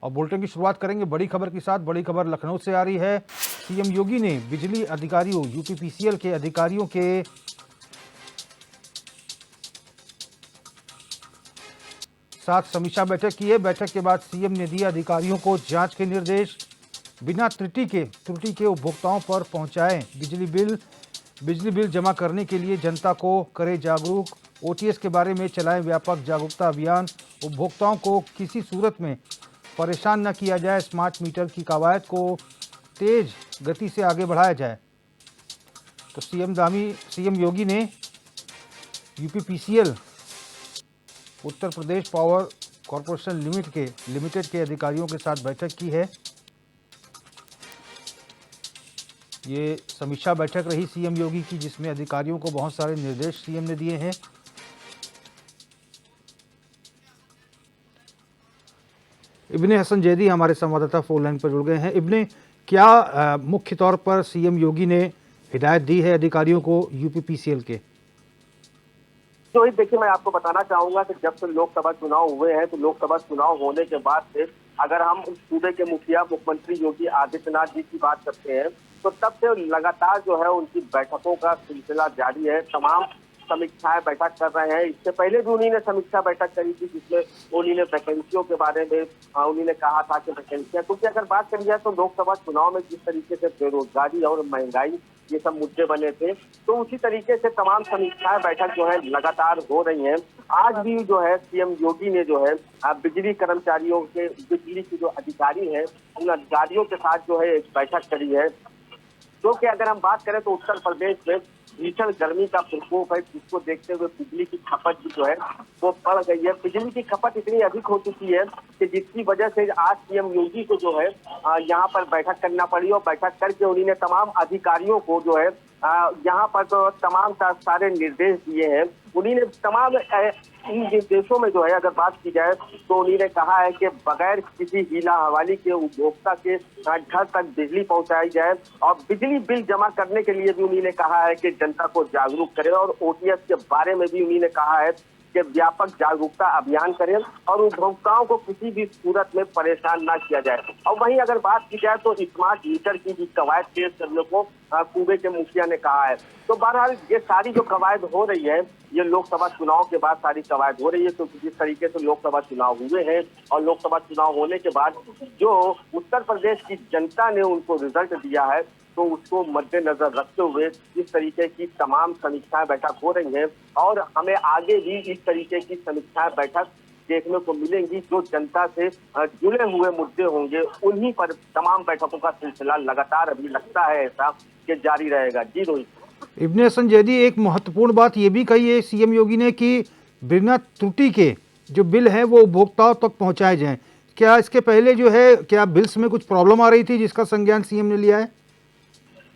और बुलेटिन की शुरुआत करेंगे बड़ी खबर के साथ। बड़ी खबर लखनऊ से आ रही है। सीएम योगी ने बिजली अधिकारियों यूपीपीसीएल के अधिकारियों के साथ समीक्षा बैठक की है। बैठक के बाद सीएम ने दिए अधिकारियों को जांच के निर्देश। बिना त्रुटि के उपभोक्ताओं पर पहुंचाएं बिजली बिल जमा करने के लिए जनता को करे जागरूक। ओटीएस के बारे में चलाएं व्यापक जागरूकता अभियान। उपभोक्ताओं को किसी सूरत में परेशान न किया जाए। स्मार्ट मीटर की कवायद को तेज गति से आगे बढ़ाया जाए। तो सीएम योगी ने UPPCL Uttar Pradesh power corporation limited के अधिकारियों के साथ बैठक की है। ये समीक्षा बैठक रही सीएम योगी की, जिसमें अधिकारियों को बहुत सारे निर्देश सीएम ने दिए हैं। इब्ने हसन जैदी हमारे संवाददाता फोन लाइन पर जुड़ गए हैं। इब्ने, क्या मुख्य तौर पर सीएम योगी ने हिदायत दी है अधिकारियों को यूपीपीसीएल के? तो देखिए, मैं आपको बताना चाहूंगा कि जब से लोकसभा चुनाव हुए हैं, तो लोकसभा चुनाव होने के बाद से अगर हम सूबे के मुख्यमंत्री योगी आदित्यनाथ जी की बात करते हैं, तो तब से लगातार जो है उनकी बैठकों का सिलसिला जारी है। तमाम समीक्षाएं बैठक कर रहे हैं। इससे पहले भी उन्हीं ने समीक्षा बैठक करी थी, जिसमें उन्हीं ने वैकेंसियों के बारे में उन्हीं ने कहा था कि वैकेंसियां, क्योंकि अगर बात करी जाए तो लोकसभा चुनाव में जिस तरीके से बेरोजगारी और महंगाई ये सब मुद्दे बने थे, तो उसी तरीके से तमाम समीक्षाएं बैठक जो है लगातार हो रही हैं। आज भी जो है सीएम योगी ने जो है बिजली कर्मचारियों के, बिजली के जो अधिकारी हैं, उन अधिकारियों के साथ जो है एक बैठक करी है। जो कि अगर हम बात करें तो उत्तर प्रदेश में भीषण गर्मी का प्रकोप है, जिसको देखते हुए बिजली की खपत भी जो है वो बढ़ गई है। बिजली की खपत इतनी अधिक हो चुकी है कि जिसकी वजह से आज सीएम योगी को जो है यहाँ पर बैठक करना पड़ी, और बैठक करके उन्होंने तमाम अधिकारियों को जो है यहाँ पर तो तमाम सारे निर्देश दिए हैं। उन्होंने तमाम इन निर्देशों में जो है अगर बात की जाए तो उन्होंने कहा है कि बगैर किसी हीला हवाली के उपभोक्ता के घर तक बिजली पहुंचाई जाए, और बिजली बिल जमा करने के लिए भी उन्होंने कहा है कि जनता को जागरूक करें, और ओटीएस के बारे में भी उन्होंने कहा है कि व्यापक जागरूकता अभियान करें और उपभोक्ताओं को किसी भी सूरत में परेशान ना किया जाए। और वहीं अगर बात की जाए तो स्मार्ट मीटर की भी कवायद तेज करने को सूबे के मुखिया ने कहा है। तो बहरहाल ये सारी जो कवायद हो रही है, ये लोकसभा चुनाव के बाद सारी कवायद हो रही है, क्योंकि जिस तरीके से लोकसभा चुनाव हुए हैं और लोकसभा चुनाव होने के बाद जो उत्तर प्रदेश की जनता ने उनको रिजल्ट दिया है, तो उसको मद्देनजर रखते हुए इस तरीके की तमाम समीक्षाएं बैठक हो रही हैं, और हमें आगे भी इस तरीके की समीक्षाएं बैठक देखने को मिलेंगी। जो जनता से जुड़े हुए मुद्दे होंगे उन्हीं पर तमाम बैठकों का सिलसिला लगातार अभी लगता है ऐसा कि जारी रहेगा। जी रोहित। इब्ने हसन जैदी, एक महत्वपूर्ण बात ये भी कही है सीएम योगी ने कि बिना त्रुटि के जो बिल है वो उपभोक्ताओं तक पहुंचाए जाएं। क्या इसके पहले जो है क्या बिल्स में कुछ प्रॉब्लम आ रही थी, जिसका संज्ञान सीएम ने लिया है?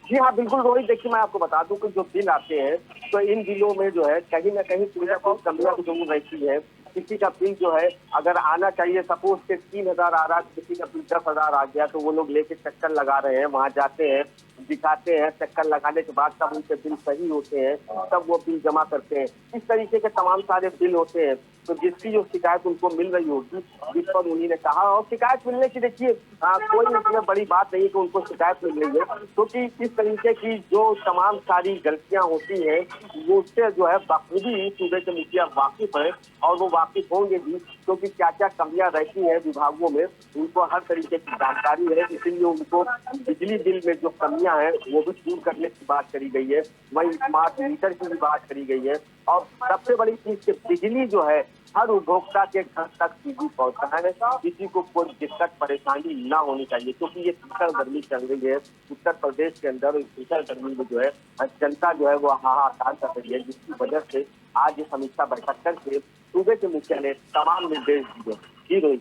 जी हाँ, बिल्कुल रोहित। देखिए, मैं आपको बता दूं कि जो बिल आते हैं तो इन बिलों में जो है कहीं ना कहीं कोई ना कोई कमियां जरूर रहती है। किसी का बिल जो है अगर आना चाहिए, सपोज के 3,000 आ रहा, किसी का बिल 10,000 आ गया, तो वो लोग लेके चक्कर लगा रहे हैं, वहां जाते हैं, दिखाते हैं, चक्कर लगाने के बाद तब उनके बिल सही होते हैं, तब वो बिल जमा करते हैं। इस तरीके के तमाम सारे बिल होते हैं। तो जिसकी जो शिकायत उनको मिल रही होगी, जिस पर उन्हीं ने कहा, और शिकायत मिलने की देखिए कोई इसमें बड़ी बात नहीं कि उनको शिकायत मिल रही है, क्योंकि इस तरीके की जो तमाम सारी गलतियां होती हैं वो उससे जो है बखूबी सूबे के मुखिया वाकिफ है, और वो वाकिफ होंगे भी, क्योंकि क्या क्या कमियां रहती हैं विभागों में उनको हर तरीके की जानकारी है। इसीलिए उनको बिजली बिल में जो कमियां हैं वो भी दूर करने की बात करी गई है। वहीं स्मार्ट मीटर की भी बात करी गई है, और सबसे बड़ी चीज कि बिजली जो है हर उपभोक्ता के घर तक बिजली पहुंचाने, किसी को कोई दिक्कत परेशानी ना होनी चाहिए, क्योंकि ये भीषण गर्मी चल रही है उत्तर प्रदेश के अंदर। भीषण गर्मी में जो है जनता जो है वो हाहाकार कर रही है, जिसकी वजह से आज ये समीक्षा बैठक करके सूबे के मुखिया ने तमाम निर्देश दिए। जी रोहित।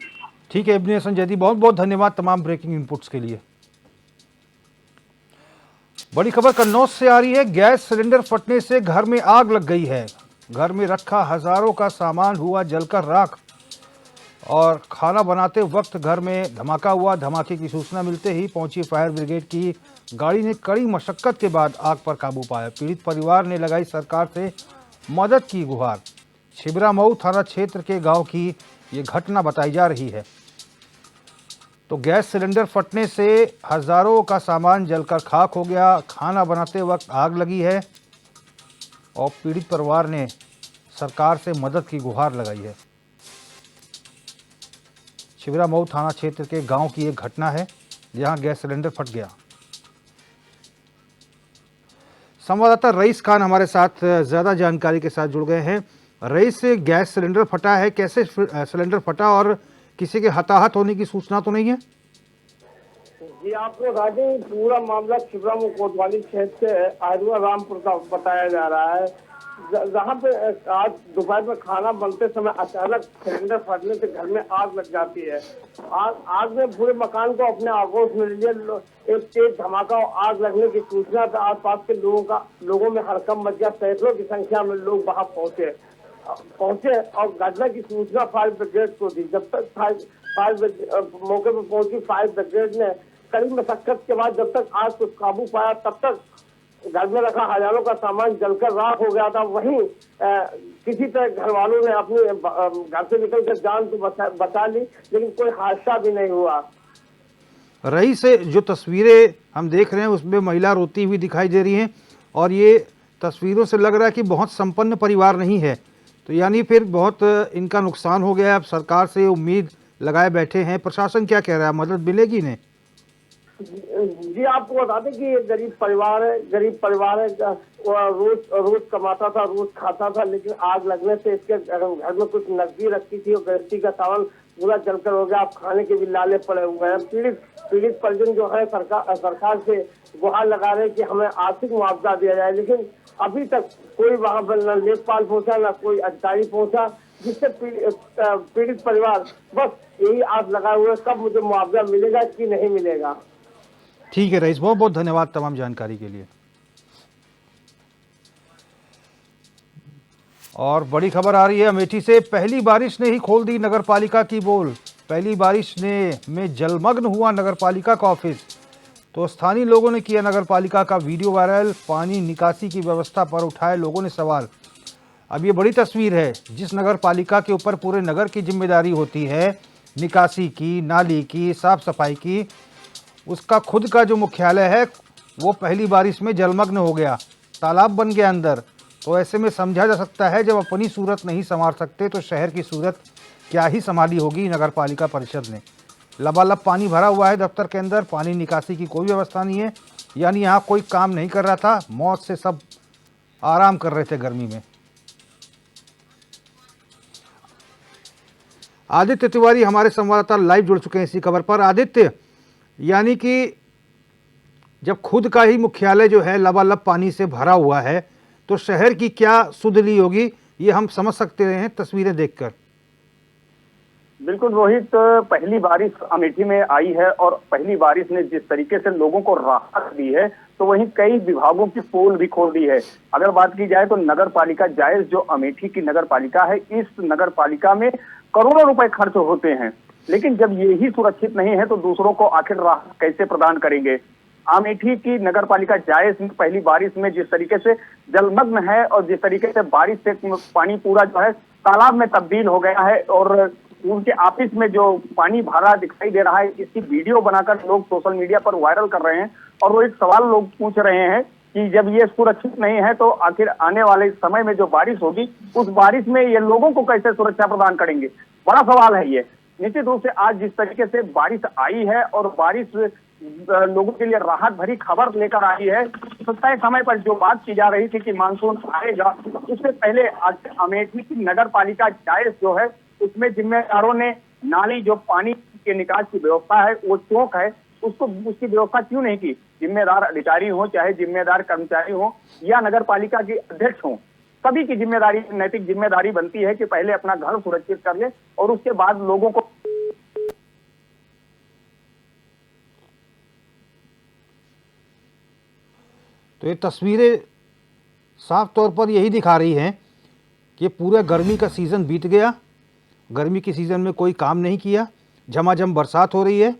ठीक है इब्ने हसन जैदी, बहुत बहुत धन्यवाद तमाम ब्रेकिंग इनपुट्स के लिए। बड़ी खबर कन्नौज से आ रही है। गैस सिलेंडर फटने से घर में आग लग गई है। घर में रखा हजारों का सामान हुआ जलकर राख, और खाना बनाते वक्त घर में धमाका हुआ। धमाके की सूचना मिलते ही पहुंची फायर ब्रिगेड की गाड़ी ने कड़ी मशक्कत के बाद आग पर काबू पाया। पीड़ित परिवार ने लगाई सरकार से मदद की गुहार। छिबरामऊ थाना क्षेत्र के गांव की ये घटना बताई जा रही है। तो गैस सिलेंडर फटने से हजारों का सामान जलकर खाक हो गया। खाना बनाते वक्त आग लगी है और पीड़ित परिवार ने सरकार से मदद की गुहार लगाई है। छिबरामऊ थाना क्षेत्र के गांव की एक घटना है जहां गैस सिलेंडर फट गया। संवाददाता रईस खान हमारे साथ ज्यादा जानकारी के साथ जुड़ गए हैं। रईस, गैस सिलेंडर फटा है, कैसे सिलेंडर फटा और किसी के हताहत होने की सूचना तो नहीं है? जी, आपको राजे पूरा मामला छिबरामऊ कोतवाली क्षेत्र से आयुर्वा रामपुर का बताया जा रहा है, जहाँ पे आज दोपहर में खाना बनते समय अचानक सिलेंडर फटने से घर में आग लग जाती है। आग ने पूरे मकान को अपने आगोश में लिया। एक तेज धमाका और आग लगने की सूचना से आसपास के लोगों में हड़कंप मच गया। सैकड़ों की संख्या में लोग वहां पहुंचे और घटना की सूचना फायर ब्रिगेड को दी। जब तक मौके पर पहुंची फायर ब्रिगेड ने कड़ी मशक्कत के बाद जब तक आग को काबू पाया, तब तक घर में रखा हजारों का सामान जलकर राख हो गया था। वहीं किसी तरह घर वालों ने अपने घर से निकलकर जान तो बचा ली, लेकिन कोई हादसा भी नहीं हुआ। रही से जो तस्वीरें हम देख रहे हैं उसमें महिला रोती हुई दिखाई दे रही हैं और ये तस्वीरों से लग रहा है कि बहुत संपन्न परिवार नहीं है, तो यानी फिर बहुत इनका नुकसान हो गया। अब सरकार से उम्मीद लगाए बैठे हैं, प्रशासन क्या कह रहा है, मदद मिलेगी इन्हें? जी, आपको बता दें कि ये गरीब परिवार है। रोज कमाता था, रोज खाता था, लेकिन आग लगने से इसके घर में कुछ नकदी रखी थी और गृहस्थी का सामान पूरा जलकर हो गया। अब खाने के भी लाले पड़े हुए हैं। पीड़ित परिजन जो है सरकार से गुहार लगा रहे हैं कि हमें आर्थिक मुआवजा दिया जाए, लेकिन अभी तक कोई वहां पर न लेखपाल पहुंचा, न कोई अधिकारी पहुंचा, जिससे पीड़ित परिवार बस यही आस लगाए हुए कब मुझे मुआवजा मिलेगा कि नहीं मिलेगा। ठीक है रईस, बहुत बहुत धन्यवाद तमाम जानकारी के लिए। और बड़ी खबर आ रही है अमेठी से। पहली बारिश ने ही खोल दी नगरपालिका की बोल। पहली बारिश में जलमग्न हुआ नगरपालिका का ऑफिस। तो स्थानीय लोगों ने किया नगरपालिका का वीडियो वायरल। पानी निकासी की व्यवस्था पर उठाए लोगों ने सवाल। अब ये बड़ी तस्वीर है, जिस नगरपालिका के ऊपर पूरे नगर की जिम्मेदारी होती है, निकासी की, नाली की, साफ सफाई की, उसका खुद का जो मुख्यालय है वो पहली बारिश में जलमग्न हो गया, तालाब बन गया अंदर। तो ऐसे में समझा जा सकता है जब अपनी सूरत नहीं संवार सकते तो शहर की सूरत क्या ही संभाली होगी नगरपालिका परिषद ने। लबालब पानी भरा हुआ है दफ्तर के अंदर, पानी निकासी की कोई व्यवस्था नहीं है, यानी यहाँ कोई काम नहीं कर रहा था। मौत से सब आराम कर रहे थे गर्मी में। आदित्य तिवारी हमारे संवाददाता लाइव जुड़ चुके हैं इसी खबर पर। आदित्य, यानी कि जब खुद का ही मुख्यालय जो है लबालब पानी से भरा हुआ है तो शहर की क्या सुध ली होगी, ये हम समझ सकते हैं तस्वीरें देखकर। बिल्कुल रोहित, पहली बारिश अमेठी में आई है और पहली बारिश ने जिस तरीके से लोगों को राहत दी है, तो वहीं कई विभागों की पोल भी खोल दी है। अगर बात की जाए तो नगर पालिका जायज जो अमेठी की नगर पालिका है, इस नगर पालिका में करोड़ों रुपए खर्च होते हैं, लेकिन जब ये ही सुरक्षित नहीं है तो दूसरों को आखिर राहत कैसे प्रदान करेंगे। अमेठी की नगर पालिका जायज में पहली बारिश में जिस तरीके से जलमग्न है और जिस तरीके से बारिश से पानी पूरा जो है तालाब में तब्दील हो गया है और उनके ऑफिस में जो पानी भरा दिखाई दे रहा है, इसकी वीडियो बनाकर लोग सोशल मीडिया पर वायरल कर रहे हैं। और वो एक सवाल लोग पूछ रहे हैं कि जब ये सुरक्षित नहीं है तो आखिर आने वाले समय में जो बारिश होगी उस बारिश में ये लोगों को कैसे सुरक्षा प्रदान करेंगे, बड़ा सवाल है ये। निश्चित रूप से आज जिस तरीके से बारिश आई है और बारिश लोगों के लिए राहत भरी खबर लेकर आई है, तो तय समय पर जो बात की जा रही थी कि मानसून आएगा, उससे पहले आज अमेठी की नगर पालिका जायज जो है उसमें जिम्मेदारों ने नाली जो पानी के निकास की व्यवस्था है, वो चौक है, उसकी व्यवस्था क्यों नहीं की। जिम्मेदार अधिकारी हो, चाहे जिम्मेदार कर्मचारी हो या नगर पालिका के अध्यक्ष हो, सभी की जिम्मेदारी, नैतिक जिम्मेदारी बनती है कि पहले अपना घर सुरक्षित कर ले और उसके बाद लोगों को। तो ये तस्वीरें साफ तौर पर यही दिखा रही हैं कि पूरा गर्मी का सीज़न बीत गया, गर्मी के सीज़न में कोई काम नहीं किया, झमाझम बरसात हो रही है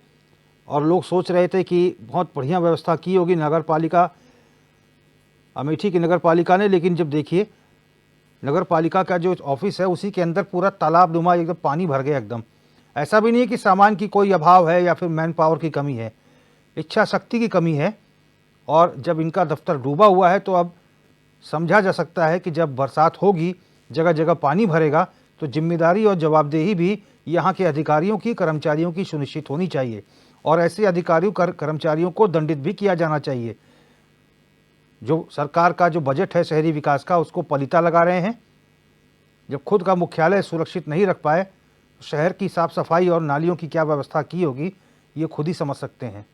और लोग सोच रहे थे कि बहुत बढ़िया व्यवस्था की होगी नगर पालिका, अमेठी की नगर पालिका ने, लेकिन जब देखिए नगर पालिका का जो ऑफिस है उसी के अंदर पूरा तालाब नुमा एकदम पानी भर गया एकदम। ऐसा भी नहीं है कि सामान की कोई अभाव है या फिर मैन पावर की कमी है, इच्छा शक्ति की कमी है। और जब इनका दफ्तर डूबा हुआ है तो अब समझा जा सकता है कि जब बरसात होगी, जगह जगह पानी भरेगा, तो जिम्मेदारी और जवाबदेही भी यहाँ के अधिकारियों की, कर्मचारियों की सुनिश्चित होनी चाहिए और ऐसे अधिकारियों कर्मचारियों को दंडित भी किया जाना चाहिए जो सरकार का जो बजट है शहरी विकास का उसको पलीता लगा रहे हैं। जब खुद का मुख्यालय सुरक्षित नहीं रख पाए, शहर की साफ सफाई और नालियों की क्या व्यवस्था की होगी ये खुद ही समझ सकते हैं।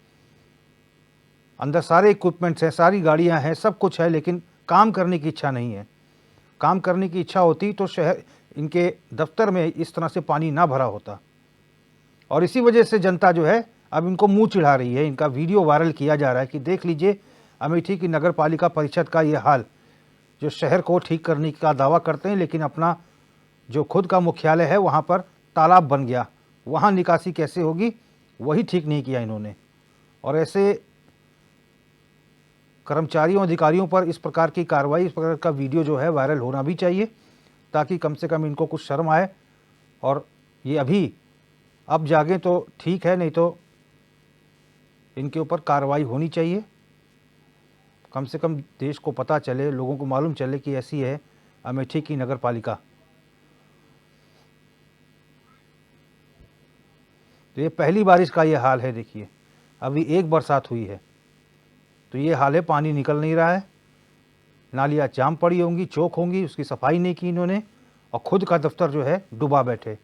अंदर सारे इक्विपमेंट्स हैं, सारी गाड़ियां हैं, सब कुछ है, लेकिन काम करने की इच्छा नहीं है। काम करने की इच्छा होती तो शहर, इनके दफ्तर में इस तरह से पानी ना भरा होता। और इसी वजह से जनता जो है अब इनको मुंह चिढ़ा रही है। इनका वीडियो वायरल किया जा रहा है कि देख लीजिए अमेठी की नगर पालिका परिषद का ये हाल, जो शहर को ठीक करने का दावा करते हैं लेकिन अपना जो खुद का मुख्यालय है वहाँ पर तालाब बन गया, वहाँ निकासी कैसे होगी वही ठीक नहीं किया इन्होंने। और ऐसे कर्मचारियों अधिकारियों पर इस प्रकार की कार्रवाई, इस प्रकार का वीडियो जो है वायरल होना भी चाहिए ताकि कम से कम इनको कुछ शर्म आए और ये अभी अब जागे तो ठीक है, नहीं तो इनके ऊपर कार्रवाई होनी चाहिए। कम से कम देश को पता चले, लोगों को मालूम चले कि ऐसी है अमेठी की नगर पालिका। तो ये पहली बारिश का ये हाल है। देखिए अभी एक बरसात हुई है तो ये हाल है, पानी निकल नहीं रहा है, नालियाँ जाम पड़ी होंगी, चौक होंगी, उसकी सफाई नहीं की इन्होंने और खुद का दफ्तर जो है डूबा बैठे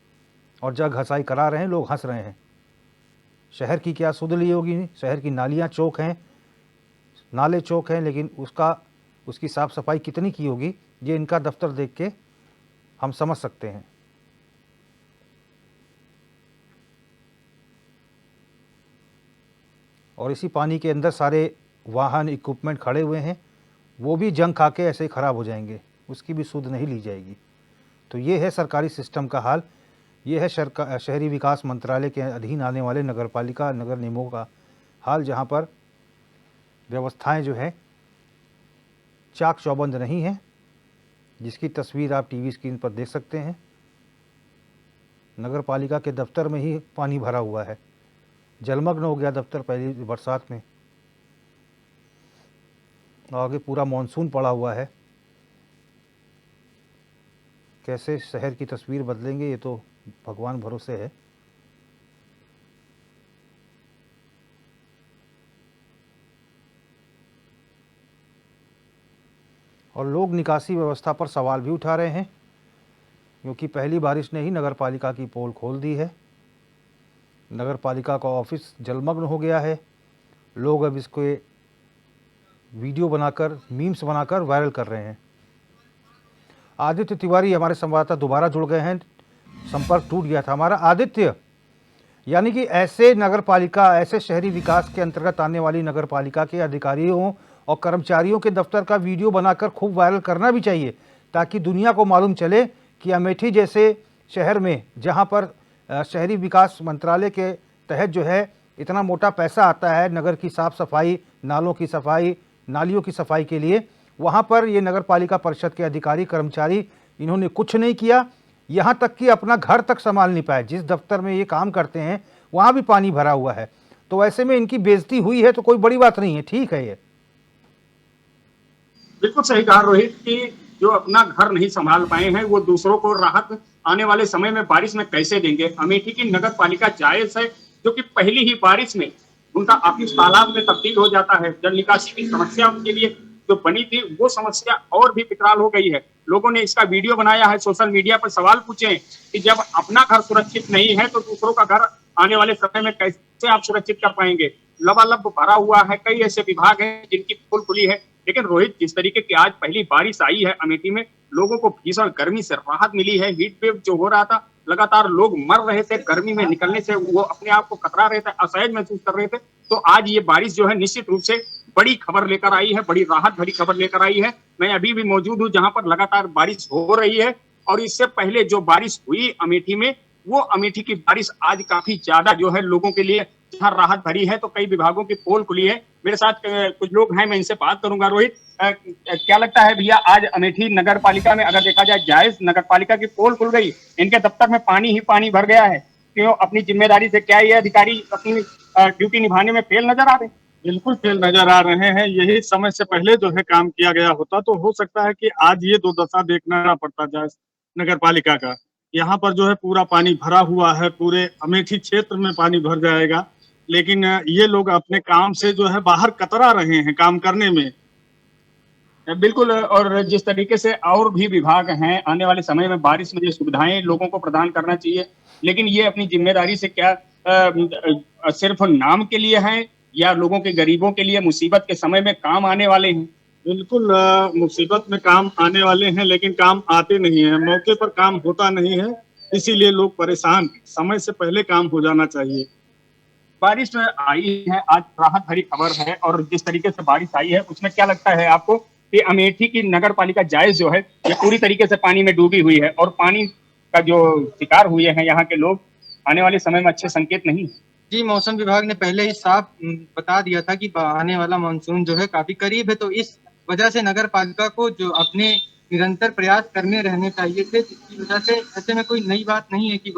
और जग घसाई करा रहे हैं, लोग हंस रहे हैं। शहर की क्या सुध ली होगी, शहर की नालियाँ चौक हैं, नाले चौक हैं, लेकिन उसकी साफ़ सफाई कितनी की होगी ये इनका दफ्तर देख के हम समझ सकते हैं। और इसी पानी के अंदर सारे वाहन इक्विपमेंट खड़े हुए हैं, वो भी जंग खा के ऐसे ही ख़राब हो जाएंगे, उसकी भी सुध नहीं ली जाएगी। तो ये है सरकारी सिस्टम का हाल, ये है शहरी विकास मंत्रालय के अधीन आने वाले नगरपालिका नगर निगमों का हाल, जहाँ पर व्यवस्थाएं जो है चाक चौबंद नहीं है, जिसकी तस्वीर आप टीवी स्क्रीन पर देख सकते हैं। नगरपालिका के दफ्तर में ही पानी भरा हुआ है, जलमग्न हो गया दफ्तर पहली बरसात में, आगे पूरा मानसून पड़ा हुआ है। कैसे शहर की तस्वीर बदलेंगे ये तो भगवान भरोसे है। और लोग निकासी व्यवस्था पर सवाल भी उठा रहे हैं क्योंकि पहली बारिश ने ही नगरपालिका की पोल खोल दी है। नगरपालिका का ऑफिस जलमग्न हो गया है। लोग अब इसको वीडियो बनाकर, मीम्स बनाकर वायरल कर रहे हैं। आदित्य तिवारी हमारे संवाददाता दोबारा जुड़ गए हैं, संपर्क टूट गया था हमारा। आदित्य, यानी कि ऐसे नगरपालिका, ऐसे शहरी विकास के अंतर्गत आने वाली नगरपालिका के अधिकारियों और कर्मचारियों के दफ्तर का वीडियो बनाकर खूब वायरल करना भी चाहिए ताकि दुनिया को मालूम चले कि अमेठी जैसे शहर में, जहां पर शहरी विकास मंत्रालय के तहत जो है इतना मोटा पैसा आता है नगर की साफ सफाई, नालों की सफाई, नालियों की सफाई के लिए, वहां पर ये नगर पालिका परिषद के अधिकारी कर्मचारी इन्होंने कुछ नहीं किया। यहाँ तक कि अपना घर तक संभाल नहीं पाए। जिस दफ्तर में ये काम करते हैं वहाँ भी पानी भरा हुआ है, तो ऐसे में इनकी बेइज्जती हुई है तो कोई बड़ी बात नहीं है, ठीक है। ये बिल्कुल सही कहा रोहित कि जो अपना घर नहीं संभाल पाए हैं वो दूसरों को राहत आने वाले समय में बारिश में कैसे देंगे। अमेठी की नगर पालिका जायज है जो कि पहली ही बारिश में उनका ऑफिस तालाब में तब्दील हो जाता है। जल निकासी की समस्या उनके लिए जो बनी थी वो समस्या और भी विकराल हो गई है। लोगों ने इसका वीडियो बनाया है, सोशल मीडिया पर सवाल पूछे कि जब अपना घर सुरक्षित नहीं है तो दूसरों का घर आने वाले समय में कैसे आप सुरक्षित कर पाएंगे। लबालब भरा हुआ है, कई ऐसे विभाग हैं जिनकी पोल खुली है। लेकिन रोहित, जिस तरीके की आज पहली बारिश आई है अमेठी में, लोगों को भीषण गर्मी से राहत मिली है। हीट वेव जो हो रहा था, लगातार लोग मर रहे थे गर्मी में निकलने से, वो अपने आप को कतरा रहे थे, असहज महसूस कर रहे थे। तो आज ये बारिश जो है निश्चित रूप से बड़ी खबर लेकर आई है, बड़ी राहत भरी खबर लेकर आई है। मैं अभी भी मौजूद हूँ जहां पर लगातार बारिश हो रही है और इससे पहले जो बारिश हुई अमेठी में, वो अमेठी की बारिश आज काफी ज्यादा जो है लोगों के लिए जहाँ राहत भरी है। तो कई विभागों की पोल खुली है। मेरे साथ कुछ लोग हैं, मैं इनसे बात करूंगा। रोहित, क्या लगता है भैया, आज अमेठी नगर पालिका में अगर देखा जाए जायज नगर पालिका की पोल खुल गई, इनके दफ्तर में पानी ही पानी भर गया है, क्यों अपनी जिम्मेदारी से क्या ये अधिकारी अपनी ड्यूटी निभाने में फेल नजर आ रहे हैं? बिल्कुल फेल नजर आ रहे हैं। यही समय से पहले जो है काम किया गया होता तो हो सकता है कि आज ये दुर्दशा देखना ना पड़ता जाए नगर पालिका का। यहाँ पर जो है पूरा पानी भरा हुआ है, पूरे अमेठी क्षेत्र में पानी भर जाएगा, लेकिन ये लोग अपने काम से जो है बाहर कतरा रहे हैं काम करने में। बिल्कुल। और जिस तरीके से और भी विभाग हैं, आने वाले समय में बारिश में ये सुविधाएं लोगों को प्रदान करना चाहिए, लेकिन ये अपनी जिम्मेदारी से क्या सिर्फ नाम के लिए है या लोगों के गरीबों के लिए मुसीबत के समय में काम आने वाले हैं? बिल्कुल मुसीबत में काम आने वाले हैं, लेकिन काम आते नहीं है, मौके पर काम होता नहीं है, इसीलिए लोग परेशान। समय से पहले काम हो जाना चाहिए। बारिश आई है, आज राहत भरी खबर है, और जिस तरीके से बारिश आई है उसमें क्या लगता है आपको कि अमेठी की नगर पालिका जायज जो है ये पूरी तरीके से पानी में डूबी हुई है और पानी का जो शिकार हुए हैं यहाँ के लोग, आने वाले समय में अच्छे संकेत नहीं? जी, मौसम विभाग ने पहले ही साफ बता दिया था कि आने वाला मानसून जो है काफी करीब है, तो इस वजह से नगर पालिका को जो अपने निरंतर प्रयास करने रहने चाहिए थे, जिसकी वजह से ऐसे में कोई नई बात नहीं है कि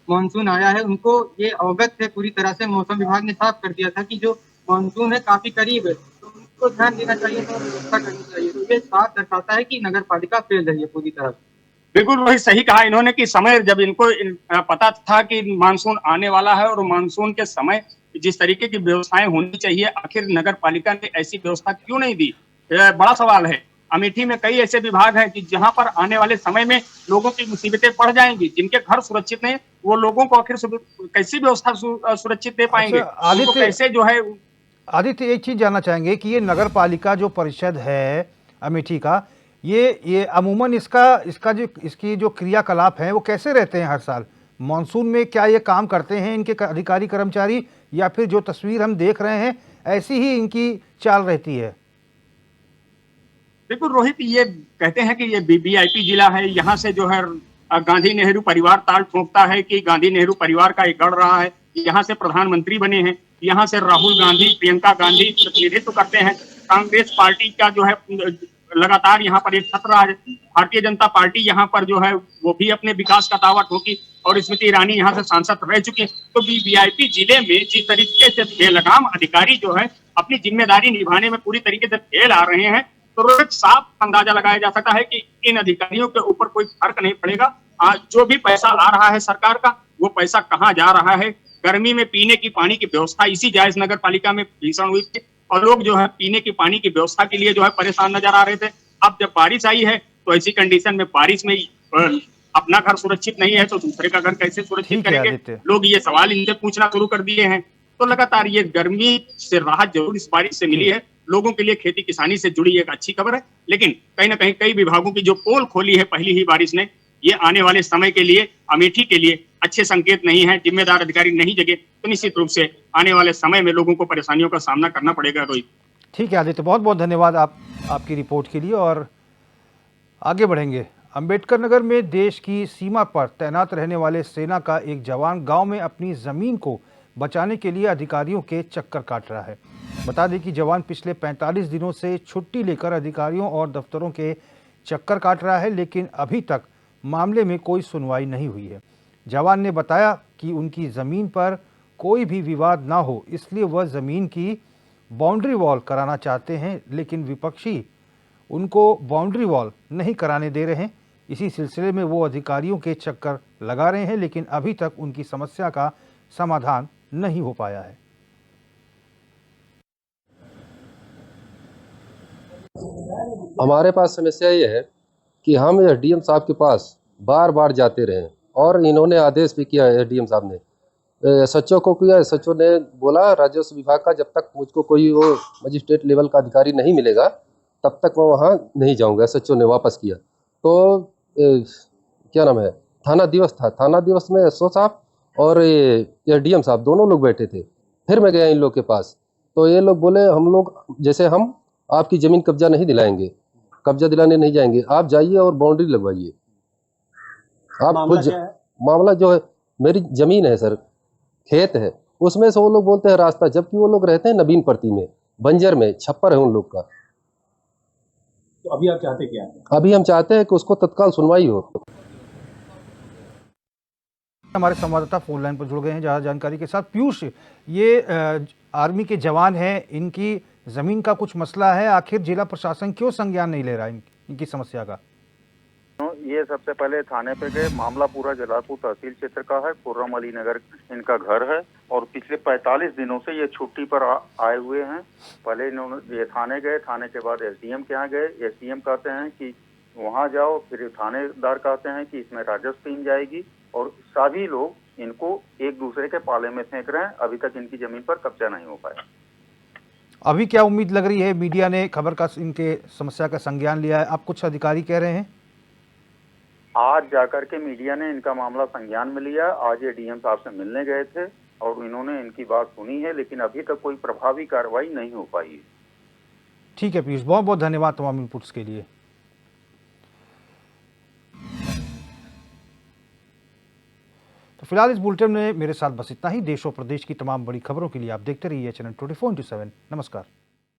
मानसून आया है। उनको ये अवगत है पूरी तरह से, मौसम विभाग ने साफ कर दिया था कि जो मानसून है काफी करीब है, तो उनको ध्यान देना चाहिए और व्यवस्था करनी चाहिए। तो ये साफ दर्शाता है कि नगर पालिका फेल रही है पूरी तरह से। बिल्कुल वही सही कहा इन्होंने कि समय जब इनको पता था कि मानसून आने वाला है और मानसून के समय जिस तरीके की व्यवस्थाएं होनी चाहिए, आखिर नगर पालिका ने ऐसी व्यवस्था क्यों नहीं दी? बड़ा सवाल है। अमेठी में कई ऐसे विभाग हैं कि जहां पर आने वाले समय में लोगों की मुसीबतें बढ़ जाएंगी, जिनके घर सुरक्षित नहीं, वो लोगों को आखिर कैसी व्यवस्था सुरक्षित दे पाएंगे? अच्छा, कैसे जो है आदित्य, एक चीज जानना चाहेंगे कि ये नगर पालिका जो परिषद है अमेठी का, ये अमूमन इसकी जो क्रियाकलाप हैं वो कैसे रहते हैं हर साल? मानसून में क्या ये काम करते हैं इनके अधिकारी कर्मचारी, या फिर जो तस्वीर हम देख रहे हैं ऐसी ही इनकी चाल रहती है? बिल्कुल रोहित, ये कहते हैं कि ये वीआईपी जिला है, यहाँ से जो है गांधी नेहरू परिवार ताल ठोकता है कि गांधी नेहरू परिवार का एक गढ़ रहा है, यहाँ से प्रधानमंत्री बने हैं, यहाँ से राहुल गांधी, प्रियंका गांधी प्रतिनिधित्व करते हैं। कांग्रेस पार्टी का जो है लगातार यहाँ पर एक खतरा है। भारतीय जनता पार्टी यहाँ पर जो है वो भी अपने विकास का दावा ठोकी और स्मृति ईरानी यहाँ से सांसद रह चुके हैं। तो वीआईपी जिले में जिस तरीके से बेलगाम अधिकारी जो है अपनी जिम्मेदारी निभाने में पूरी तरीके से फेल आ रहे हैं, तो रोहित साफ अंदाजा लगाया जा सकता है कि इन अधिकारियों के ऊपर कोई फर्क नहीं पड़ेगा। जो भी पैसा आ रहा है सरकार का, वो पैसा कहाँ जा रहा है? गर्मी में पीने की पानी की व्यवस्था इसी जायज नगर पालिका में भीषण हुई थी और लोग जो है पीने की पानी की व्यवस्था के लिए जो है परेशान नजर आ रहे थे। अब जब बारिश आई है तो ऐसी कंडीशन में बारिश में अपना घर सुरक्षित नहीं है तो दूसरे का घर कैसे सुरक्षित करेंगे? लोग ये सवाल इनसे पूछना शुरू कर दिए हैं। तो लगातार ये गर्मी से राहत जरूर इस बारिश से मिली है, लोगों के लिए खेती किसानी से जुड़ी एक अच्छी खबर है, लेकिन कहीं ना कहीं कई विभागों की जो पोल खोली है पहली ही बारिश ने, ये आने वाले समय के लिए अमेठी के लिए अच्छे संकेत नहीं है। जिम्मेदार अधिकारी नहीं जगे तो निश्चित रूप से आने वाले समय में लोगों को परेशानियों का सामना करना पड़ेगा। रोहित, ठीक है आदित्य, बहुत बहुत धन्यवाद आपकी रिपोर्ट के लिए। और आगे बढ़ेंगे। अंबेडकर नगर में देश की सीमा पर तैनात रहने वाले सेना का एक जवान गांव में अपनी जमीन को बचाने के लिए अधिकारियों के चक्कर काट रहा है। बता दें कि जवान पिछले 45 दिनों से छुट्टी लेकर अधिकारियों और दफ्तरों के चक्कर काट रहा है, लेकिन अभी तक मामले में कोई सुनवाई नहीं हुई है। जवान ने बताया कि उनकी ज़मीन पर कोई भी विवाद ना हो, इसलिए वह ज़मीन की बाउंड्री वॉल कराना चाहते हैं, लेकिन विपक्षी उनको बाउंड्री वॉल नहीं कराने दे रहे हैं। इसी सिलसिले में वो अधिकारियों के चक्कर लगा रहे हैं, लेकिन अभी तक उनकी समस्या का समाधान नहीं हो पाया है। हमारे पास समस्या ये है कि हम एसडीएम साहब के पास बार बार जाते रहे और इन्होंने आदेश भी किया है, एसडीएम साहब ने एसएचओ को किया। एसएचओ ने बोला राजस्व विभाग का जब तक मुझको कोई वो मजिस्ट्रेट लेवल का अधिकारी नहीं मिलेगा तब तक मैं वहाँ नहीं जाऊँगा। एसएचओ ने वापस किया तो क्या नाम है, थाना दिवस था, थाना दिवस में एसओ साहब और एसडीएम साहब दोनों लोग बैठे थे। फिर मैं गया इन लोग के पास तो ये लोग बोले हम लोग जैसे हम आपकी ज़मीन कब्जा नहीं दिलाएंगे, कब्जा दिलाने नहीं जाएंगे, आप जाइए और बाउंड्री लगवाइए। आप खुद मामला जो है मेरी ज़मीन है सर, खेत है, उसमें से वो लोग बोलते हैं रास्ता, जबकि वो लोग रहते हैं नवीन पर्ती में, बंजर में, छप्पर है उन लोग का। तो अभी आप चाहते क्या हैं? अभी हम चाहते हैं कि उसको तत्काल सुनवाई हो। हमारे संवाददाता फोन लाइन पर जुड़ गए हैं ज्यादा जानकारी के साथ। पीयूष, ये आर्मी के जवान हैं, इनकी जमीन का कुछ मसला है, आखिर जिला प्रशासन क्यों संज्ञान नहीं ले रहा इनकी समस्या का? ये सबसे पहले थाने पे गए। मामला पूरा जलालपुर तहसील क्षेत्र का है। खुर्रम अली नगर इनका घर है और पिछले 45 दिनों से ये छुट्टी पर आए हुए हैं। पहले इन्होंने ये थाने गए, थाने के बाद एसडीएम के यहाँ गए। एसडीएम कहते हैं कि वहाँ जाओ, फिर थानेदार कहते हैं कि इसमें राजस्व टीम जाएगी और सभी लोग इनको एक दूसरे के पाले में फेंक रहे हैं। अभी तक इनकी जमीन पर कब्जा नहीं हो पाया। अभी क्या उम्मीद लग रही है? मीडिया ने खबर का, इनके समस्या का संज्ञान लिया है, अब कुछ अधिकारी कह रहे हैं आज जाकर के मीडिया ने इनका मामला संज्ञान में लिया। आज ये डीएम साहब से मिलने गए थे और इन्होंने इनकी बात सुनी है, लेकिन अभी तक कोई प्रभावी कार्रवाई नहीं हो पाई है। ठीक है पीयूष, बहुत बहुत धन्यवाद तमाम इनपुट्स के लिए। तो फिलहाल इस बुलेटिन में मेरे साथ बस इतना ही। देश और प्रदेश की तमाम बड़ी खबरों के लिए आप देखते रहिए चैनल 24/7। नमस्कार।